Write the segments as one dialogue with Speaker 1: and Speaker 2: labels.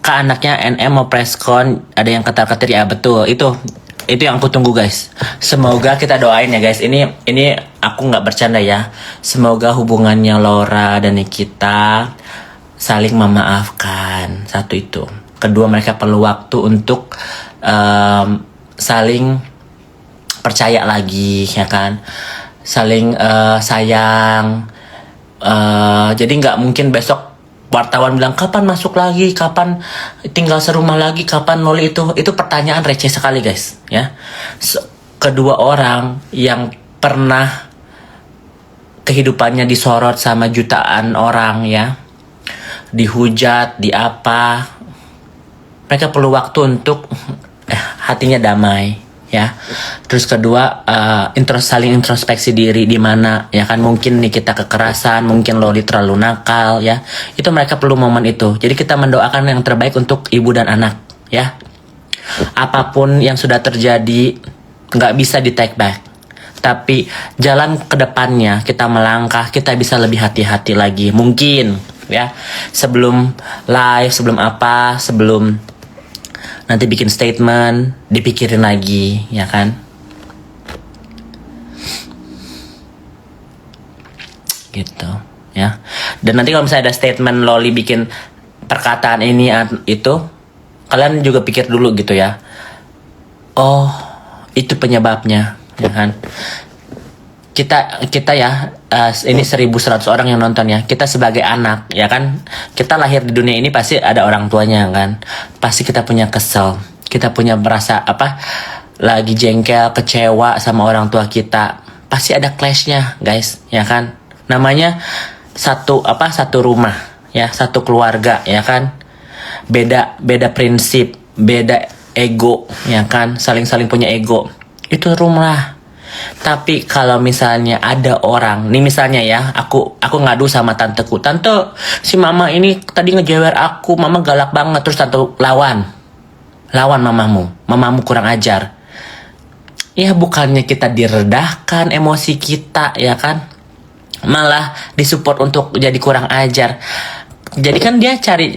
Speaker 1: Kak, anaknya NM mau preskon, ada yang ketar-ketir, ya betul. Itu yang aku tunggu, guys. Semoga kita doain ya, guys. Ini aku nggak bercanda ya. Semoga hubungannya Laura dan Nikita saling memaafkan. Satu itu. Kedua, mereka perlu waktu untuk saling percaya lagi, ya kan? Saling sayang. Jadi nggak mungkin besok wartawan bilang kapan masuk lagi, kapan tinggal serumah lagi, kapan Loli itu pertanyaan receh sekali, guys, ya. Kedua orang yang pernah kehidupannya disorot sama jutaan orang, ya, dihujat, di apa, mereka perlu waktu untuk hatinya damai, ya. Terus kedua, saling introspeksi diri, di mana, ya kan, mungkin nih kita kekerasan, mungkin Loli terlalu nakal, ya. Itu mereka perlu momen itu. Jadi kita mendoakan yang terbaik untuk ibu dan anak, ya. Apapun yang sudah terjadi nggak bisa di take back. Tapi jalan ke depannya kita melangkah, kita bisa lebih hati-hati lagi. Mungkin, ya. Sebelum live, sebelum nanti bikin statement, dipikirin lagi, ya kan? Gitu, ya. Dan nanti kalau misalnya ada statement Loli bikin perkataan ini itu, kalian juga pikir dulu gitu ya. Oh, itu penyebabnya, ya kan? Kita ya, ini 1.100 orang yang nonton ya. Kita sebagai anak, ya kan, kita lahir di dunia ini pasti ada orang tuanya, kan. Pasti kita punya kesel, kita punya merasa lagi jengkel, kecewa sama orang tua kita. Pasti ada clashnya, guys, ya kan. Namanya satu rumah, ya, satu keluarga, ya kan. Beda prinsip, beda ego, ya kan. Saling punya ego. Itu rumah. Tapi kalau misalnya ada orang, nih misalnya ya, aku ngadu sama tanteku, tante, si mama ini tadi ngejewer aku, mama galak banget. Terus tante lawan mamamu kurang ajar. Ya bukannya kita diredahkan emosi kita, ya kan, malah disupport untuk jadi kurang ajar. Jadi kan dia cari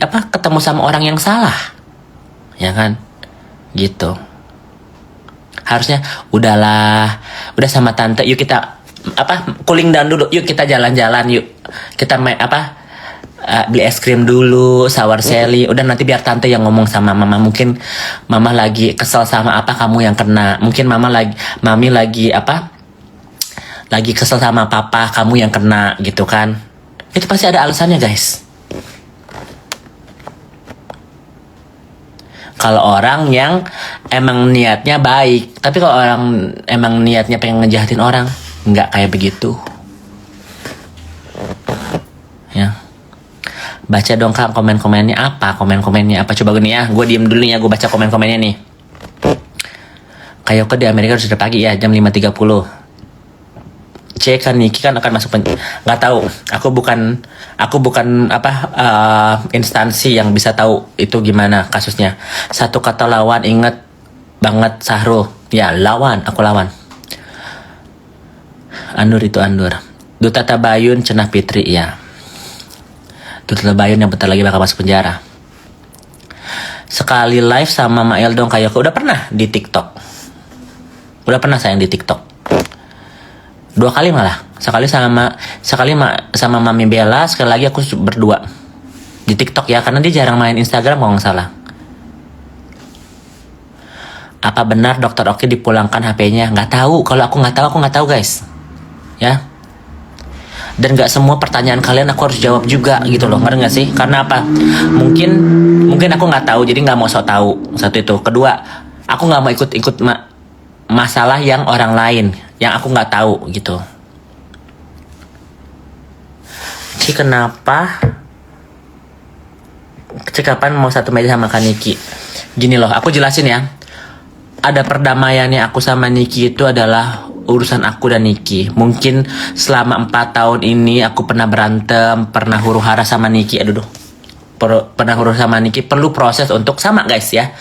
Speaker 1: ketemu sama orang yang salah, ya kan, gitu. Harusnya udah sama tante, yuk kita cooling down dulu, yuk kita jalan-jalan, yuk kita beli es krim dulu, sour Sally. Udah nanti biar tante yang ngomong sama mama. Mungkin mama lagi kesel sama kamu yang kena. Mungkin mami lagi lagi kesel sama papa, kamu yang kena, gitu kan. Itu pasti ada alasannya, guys. Kalau orang yang emang niatnya baik. Tapi kalau orang emang niatnya pengen ngejahatin orang, nggak kayak begitu, ya. Baca dong, Kak, komen-komennya apa? Coba gue nih ya, gue diem dulu ya, gue baca komen-komennya nih. Kayak di Amerika sudah pagi ya, jam 5.30. Kan Niki kan akan masuk nggak tahu, aku bukan instansi yang bisa tahu itu gimana kasusnya. Satu kata lawan, inget banget Sahrul, ya, aku lawan. Andur Duta Tabayun Cenah Fitri, ya, Duta Tabayun yang bentar lagi bakal masuk penjara. Sekali live sama Mael dong, kayak udah pernah di TikTok, sayang, di TikTok 2 kali malah. Sekali sama Mami Bella, sekali lagi aku berdua di TikTok, ya, karena dia jarang main Instagram kalau nggak salah. Apa benar Dokter Oki dipulangkan HP-nya? Nggak tahu. Kalau aku nggak tahu, guys, ya. Dan nggak semua pertanyaan kalian aku harus jawab juga, gitu loh, ngerti nggak sih? Karena apa? Mungkin aku nggak tahu, jadi nggak mau sok tahu. Satu itu. Kedua, aku nggak mau ikut masalah yang orang lain yang aku nggak tahu, gitu. Kapan mau satu meja sama Kak Niki? Gini loh, aku jelasin ya. Ada perdamaiannya aku sama Niki itu adalah urusan aku dan Niki. Mungkin selama 4 tahun ini aku pernah berantem, pernah huru-hara sama Niki. Pernah huru sama Niki. Perlu proses untuk sama, guys, ya.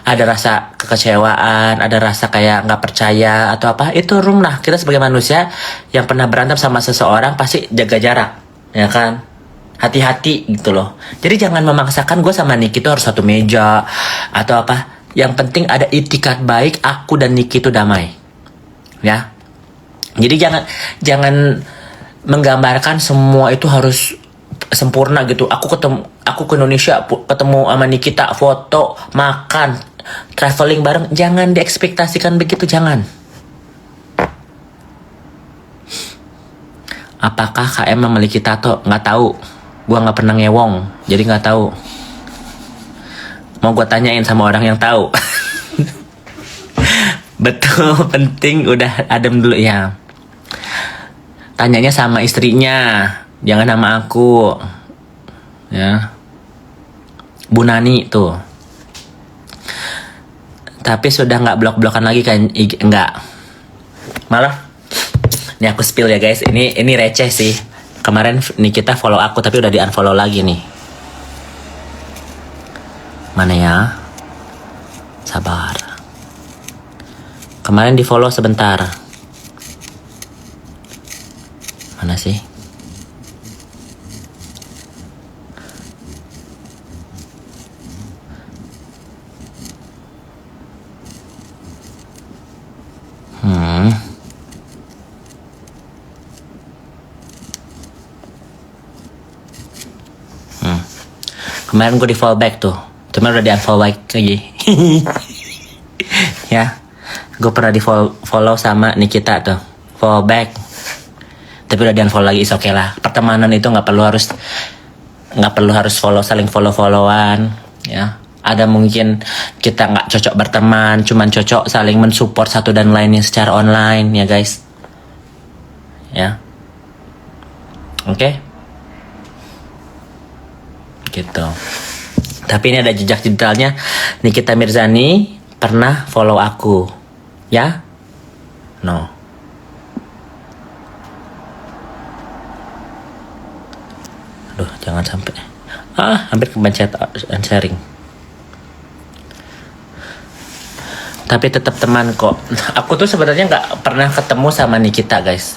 Speaker 1: Ada rasa kekecewaan, ada rasa kayak nggak percaya atau apa, itu Kita sebagai manusia yang pernah berantem sama seseorang pasti jaga jarak, ya kan. hati-hati gitu loh. Jadi jangan memaksakan gue sama Niki itu harus satu meja atau apa. Yang penting ada itikat baik aku dan Niki itu damai, ya. Jadi jangan menggambarkan semua itu harus sempurna gitu. Aku ke Indonesia ketemu sama Nikita, foto, makan, traveling bareng. Jangan diekspektasikan begitu, jangan. Apakah KM memiliki tato? Nggak tahu. Gua nggak pernah ngewong, jadi nggak tahu. Mau gue tanyain sama orang yang tahu. Betul, penting udah adem dulu ya. Tanyanya sama istrinya, jangan sama aku. Ya. Bu Nani tuh. Tapi sudah nggak blok-blokan lagi kan? Enggak. Malah, ini aku spill ya guys. Ini receh sih. Kemarin nih kita follow aku tapi udah di unfollow lagi nih. Mana ya? Sabar. Kemarin di follow sebentar. Mana sih? Kemarin gue di follow back tuh. Cuma udah di unfollow lagi. Ya. Gue pernah di follow sama Nikita tuh. Follow back. Tapi udah di unfollow lagi, is okay lah. Pertemanan itu nggak perlu harus saling followan, ya. Ada mungkin kita nggak cocok berteman, cuman cocok saling mensupport satu dan lainnya secara online, ya guys. Ya. Oke. Gitu. Tapi ini ada jejak digitalnya. Nikita Mirzani pernah follow aku, ya? No. Aduh, jangan sampai. Hampir kepencet sharing. Tapi tetap teman kok. Aku tuh sebenarnya nggak pernah ketemu sama Nikita guys.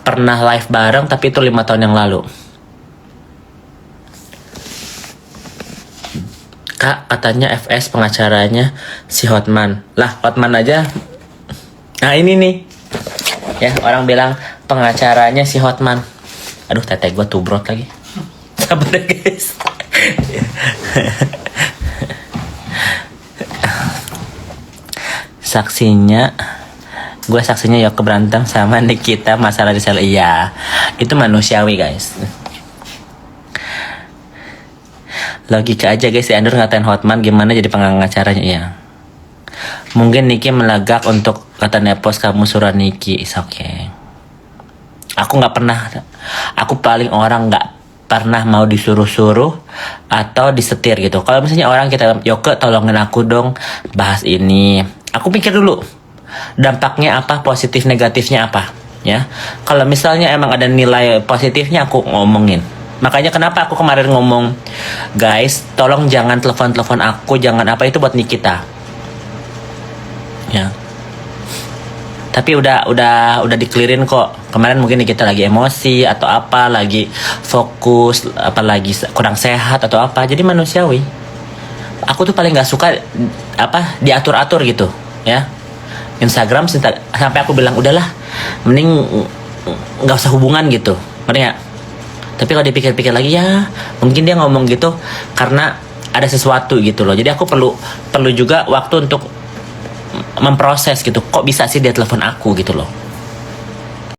Speaker 1: Pernah live bareng tapi itu 5 tahun yang lalu. Kak, katanya FS pengacaranya si Hotman. Lah, Hotman aja. Nah, ini nih. Ya, orang bilang pengacaranya si Hotman. Aduh, tete gue tubrot lagi. Sabar deh, guys. Gue saksinya Yoke berantem sama Nikita masalah di sel. Iya, itu manusiawi, guys. Logika aja guys, si Andur ngatain Hotman gimana jadi pengacaranya ya. Mungkin Niki melegak untuk kata nepos kamu suruh Niki, is okay. Aku paling orang nggak pernah mau disuruh-suruh atau disetir gitu. Kalau misalnya orang kita, Yoke tolongin aku dong bahas ini. Aku pikir dulu dampaknya apa, positif negatifnya apa, ya. Kalau misalnya emang ada nilai positifnya aku ngomongin. Makanya kenapa aku kemarin ngomong, guys, tolong jangan telepon aku, jangan apa, itu buat Nikita. Ya. Tapi udah dikelirin kok. Kemarin mungkin Nikita lagi emosi atau apa, lagi fokus, apa lagi kurang sehat atau apa. Jadi manusiawi. Aku tuh paling nggak suka apa diatur-atur gitu, ya. Instagram sampai aku bilang udahlah, mending nggak usah hubungan gitu. Ngerti nggak? Tapi kalau dipikir-pikir lagi ya mungkin dia ngomong gitu karena ada sesuatu gitu loh. Jadi aku perlu juga waktu untuk memproses gitu. Kok bisa sih dia telepon aku gitu loh.